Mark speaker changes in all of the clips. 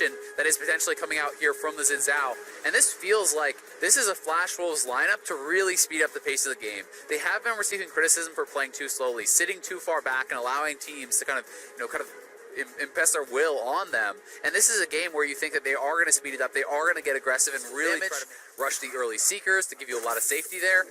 Speaker 1: aggression that is potentially coming out here from the Xin Zhao. And this feels like this is a Flash Wolves lineup to really speed up the pace of the game. They have been receiving criticism for playing too slowly, sitting too far back and allowing teams to kind of impress their will on them. And this is a game where you think that they are going to speed it up, they are going to get aggressive and really try to rush the early Seekers to give you a lot of safety there.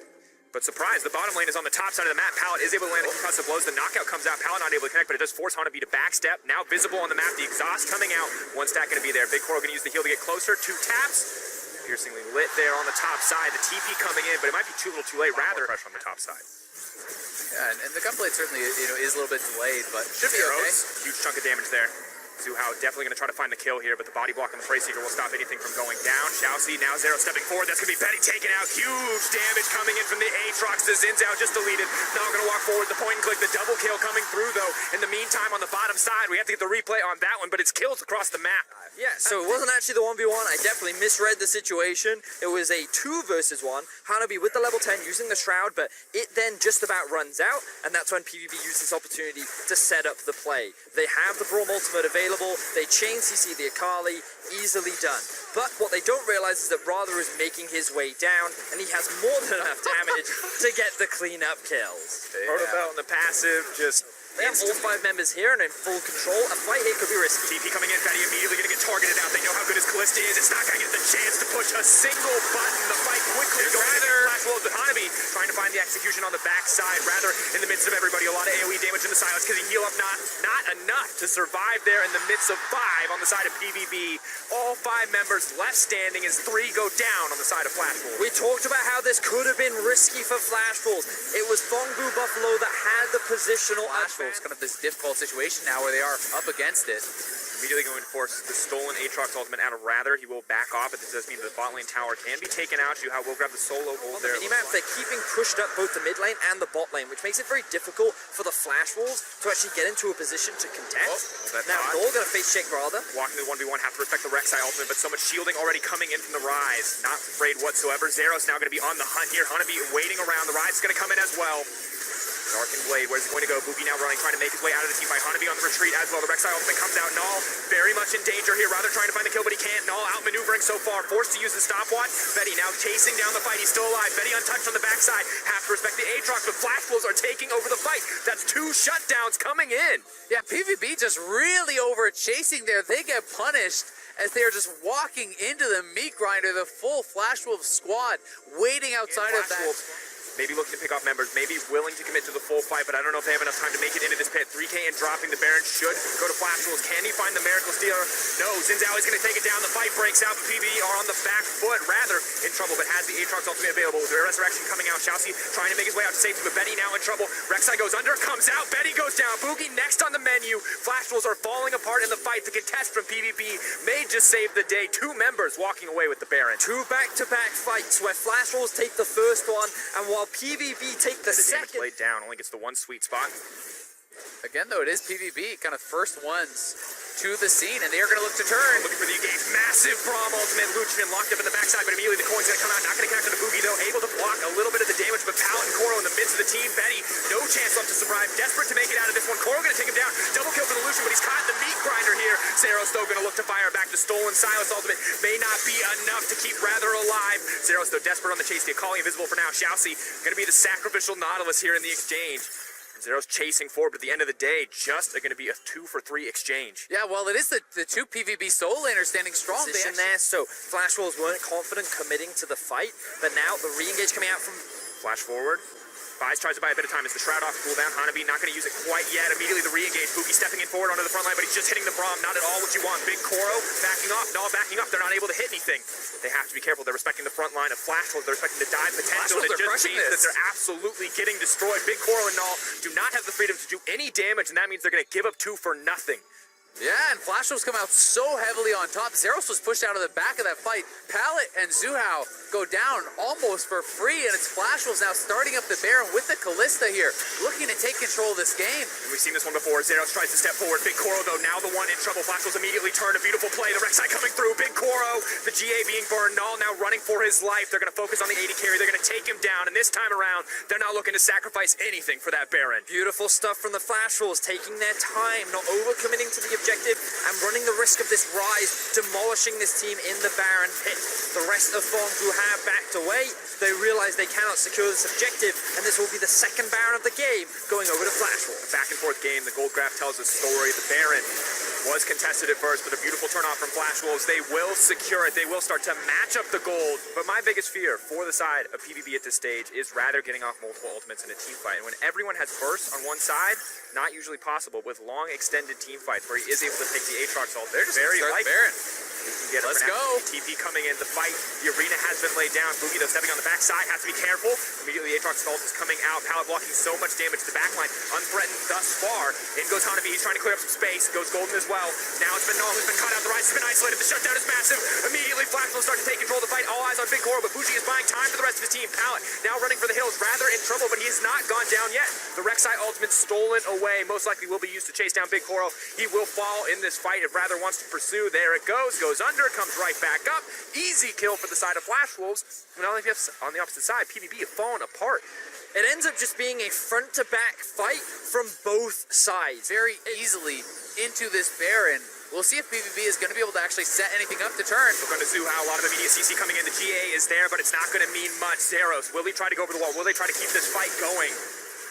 Speaker 2: But surprise, the bottom lane is on the top side of the map. Pallet is able to land the concussive blows. The knockout comes out. Pallet not able to connect, but it does force Hanabi to backstep. Now visible on the map. The exhaust coming out. One stack going to be there. Big Coral going to use the heal to get closer. 2 taps. Piercingly lit there on the top side. The TP coming in, but it might be too little too late. Rather, pressure on the top side.
Speaker 1: Yeah, and the gunblade certainly is a little bit delayed, but should be okay.
Speaker 2: Huge chunk of damage there. Zuhao definitely going to try to find the kill here, but the body block on the Prey Seeker will stop anything from going down. Xiaoxi now Zero stepping forward. That's going to be Betty taken out. Huge damage coming in from the Aatrox. The Xin Zhao just deleted. Now going to walk forward. The point and click. The double kill coming through, though. In the meantime, on the bottom side, we have to get the replay on that one, but it's kills across the map.
Speaker 3: Yeah, so it wasn't actually the 1v1. I definitely misread the situation. It was a 2 versus 1. Hanabi with the level 10 using the Shroud, but it then just about runs out, and that's when PVB used this opportunity to set up the play. They have the Braum ultimate available. They chain CC the Akali, easily done. But what they don't realize is that Radha is making his way down, and he has more than enough damage to get the cleanup kills.
Speaker 2: Protobelt in the passive, just...
Speaker 3: They have all 5 members here and in full control. A fight here could be risky.
Speaker 2: TP coming in, Betty immediately going to get targeted out. They know how good his Callista is. It's not going to get the chance to push a single button. The fight quickly going into Flash Wolves, but Hanabi trying to find the execution on the backside, rather in the midst of everybody. A lot of AoE damage in the silence because he heal up not enough to survive there in the midst of 5 on the side of PVB. All 5 members left standing as 3 go down on the side of Flash Wolves.
Speaker 3: We talked about how this could have been risky for Flash Wolves. It was Fongbu Buffalo that had the positional advantage.
Speaker 1: It's kind of this difficult situation now where they are up against it.
Speaker 2: Immediately going to force the stolen Aatrox ultimate out of Rather. He will back off, but this does mean the bot lane tower can be taken out. Zuhao will grab the solo hold there.
Speaker 3: On the minimap, they're keeping pushed up both the mid lane and the bot lane, which makes it very difficult for the Flash Wolves to actually get into a position to contest. Now, Noel going to face check Radha.
Speaker 2: Walking to the 1v1, have to respect the Rek'Sai ultimate, but so much shielding already coming in from the Rise. Not afraid whatsoever. Zeros now going to be on the hunt here. Hanabi waiting around. The Rise is going to come in as well. Darkened Blade, where's he going to go? Boogie now running, trying to make his way out of the team by Hanabi on the retreat as well. The Rek'Sai ultimate comes out. Null very much in danger here. Rather trying to find the kill, but he can't. Null outmaneuvering so far, forced to use the stopwatch. Betty now chasing down the fight. He's still alive. Betty untouched on the backside. Have to respect the Aatrox, but Flash Wolves are taking over the fight. That's 2 shutdowns coming in.
Speaker 1: Yeah, PVB just really over chasing there. They get punished as they are just walking into the meat grinder, the full Flash Wolf squad waiting outside of that.
Speaker 2: Maybe looking to pick off members, maybe willing to commit to the full fight, but I don't know if they have enough time to make it into this pit. 3K and dropping. The Baron should go to Flash Wolves. Can he find the Miracle Stealer? No, Xin Zhao is going to take it down. The fight breaks out, but PvE are on the back foot, rather in trouble, but has the Aatrox ultimate available. The Resurrection coming out. Xiaoxi trying to make his way out to safety, but Betty now in trouble. Rek'Sai goes under, comes out. Betty goes down. Boogie next on the menu. Flash Wolves are falling apart in the fight. The contest from PvP may just save the day. 2 members walking away with the Baron.
Speaker 3: 2 back-to-back fights where Flash Wolves take the first one, and while PvP take the second.
Speaker 2: Laid down, only gets the 1 sweet spot.
Speaker 1: Again, though, it is PVB, kind of first ones to the scene, and they are going to look to turn.
Speaker 2: Looking for the engage. Massive Braum ultimate. Lucian locked up in the backside, but immediately the coin's going to come out. Not going to connect to the Boogie, though. Able to block a little bit of the damage, but Pallet and Koro in the midst of the team. Betty, no chance left to survive. Desperate to make it out of this one. Koro going to take him down. Double kill for the Lucian, but he's caught in the meat grinder here. Zeros, though, going to look to fire back. The stolen Silas ultimate may not be enough to keep Rather alive. Zeros, though, desperate on the chase. The Akali invisible for now. Xiaoxi going to be the sacrificial Nautilus here in the exchange. Zero's chasing forward, but at the end of the day, just going to be a 2-for-3 exchange.
Speaker 1: Yeah, well, it is the 2 PvB solo laners standing strong.
Speaker 3: Position there, so Flash Wolves weren't confident committing to the fight, but now the re-engage coming out from...
Speaker 2: Flash forward. Bias tries to buy a bit of time. It's the Shroud off cooldown. Hanabi not going to use it quite yet. Immediately the re-engage. Boogie stepping in forward onto the front line, but he's just hitting the Braum. Not at all what you want. Big Koro backing off. Null backing up. They're not able to hit anything. They have to be careful. They're respecting the front line of Flash Wolves. They're respecting the dive potential. And it just means that they're absolutely getting destroyed. Big Koro and Null do not have the freedom to do any damage, and that means they're going to give up 2 for nothing.
Speaker 1: Yeah, and Flash Wolves come out so heavily on top. Zeros was pushed out of the back of that fight. Pallet and Zuhao go down almost for free, and it's Flash Wolves now starting up the Baron with the Callista here, looking to take control of this game.
Speaker 2: And we've seen this one before. Zeros tries to step forward. Big Koro, though, now the one in trouble. Flash Wolves immediately turn. A beautiful play. The Rek'Sai coming through. Big Koro, the GA being burned. Null now running for his life. They're going to focus on the 80 carry. They're going to take him down, and this time around, they're not looking to sacrifice anything for that Baron.
Speaker 3: Beautiful stuff from the Flash Wolves, taking their time, not overcommitting to the objective and running the risk of this rise, demolishing this team in the Baron pit. The rest of Phong, who have backed away, they realize they cannot secure this objective, and this will be the second Baron of the game, going over to Flash Wolves.
Speaker 2: Back and forth game, the gold graph tells a story. The Baron was contested at first, but a beautiful turnoff from Flash Wolves. They will secure it. They will start to match up the gold. But my biggest fear for the side of PVB at this stage is rather getting off multiple ultimates in a team fight. And when everyone has bursts on one side, not usually possible with long extended team fights where he is able to take the Aatrox ult. They're just very likely.
Speaker 1: Baron.
Speaker 2: Get
Speaker 1: Let's go.
Speaker 2: TP coming in. The fight, the arena has been laid down. Boogie, though, stepping on the backside, has to be careful. Immediately, Aatrox ult is coming out. Pallet blocking so much damage to the backline. Unthreatened thus far. In goes Hanabi. He's trying to clear up some space. Goes Golden as well. Now it's been Null who's been cut out. The Rise has been isolated. The shutdown is massive. Immediately, Flash will start to take control of the fight. All eyes on Big Coro, but Bougie is buying time for the rest of his team. Pallet now running for the hills. Rather in trouble, but he has not gone down yet. The Rek'Sai ultimate stolen away. Most likely will be used to chase down Big Coro. He will fall in this fight if Rather wants to pursue. There it goes. Goes under. Comes right back up. Easy kill for the side of Flash Wolves. And on the opposite side, PVB have fallen apart.
Speaker 3: It ends up just being a front-to-back fight from both sides.
Speaker 1: Very easily into this Baron. We'll see if PVB is going to be able to actually set anything up to turn.
Speaker 2: We're going to see how a lot of immediate CC coming in. The GA is there, but it's not going to mean much. Zeros, will he try to go over the wall? Will they try to keep this fight going?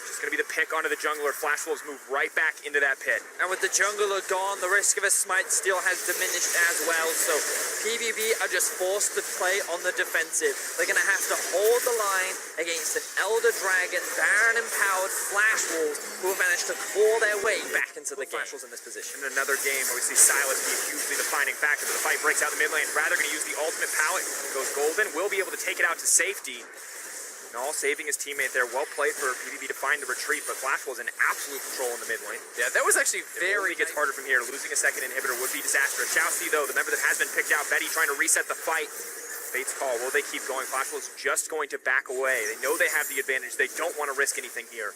Speaker 2: Just going to be the pick onto the jungler. Flash Wolves move right back into that pit.
Speaker 3: And with the jungler gone, the risk of a smite still has diminished as well. So PVB are just forced to play on the defensive. They're going to have to hold the line against an Elder Dragon, Baron empowered Flash Wolves who have managed to claw their way back into the game.
Speaker 2: Flash Wolves in this position. In another game where we see Silas be hugely defining factor, but the fight breaks out in the mid lane. Rather going to use the ultimate pallet. Goes Golden. Will be able to take it out to safety. All saving his teammate there. Well played for PVB to find the retreat, but Flash was in absolute control in the mid lane.
Speaker 1: Yeah, that was actually very...
Speaker 2: It gets harder from here. Losing a second inhibitor would be disastrous. Chelsea, though, the member that has been picked out, Betty trying to reset the fight. Fate's call. Will they keep going? Flash was just going to back away. They know they have the advantage. They don't want to risk anything here.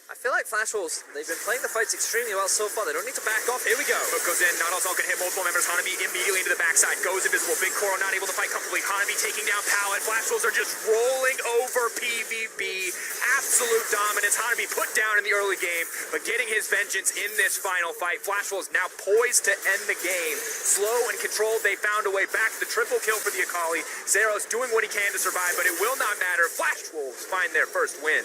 Speaker 3: I feel like Flash Wolves, they've been playing the fights extremely well so far. They don't need to back off. Here we go.
Speaker 2: Hook goes in. Not all can hit multiple members. Hanabi immediately into the backside. Goes invisible. Big Coro not able to fight comfortably. Hanabi taking down Pallet. Flash Wolves are just rolling over PVB. Absolute dominance. Hanabi put down in the early game, but getting his vengeance in this final fight. Flash Wolves now poised to end the game. Slow and controlled. They found a way back. The triple kill for the Akali. Zeros doing what he can to survive, but it will not matter. Flash Wolves find their first win.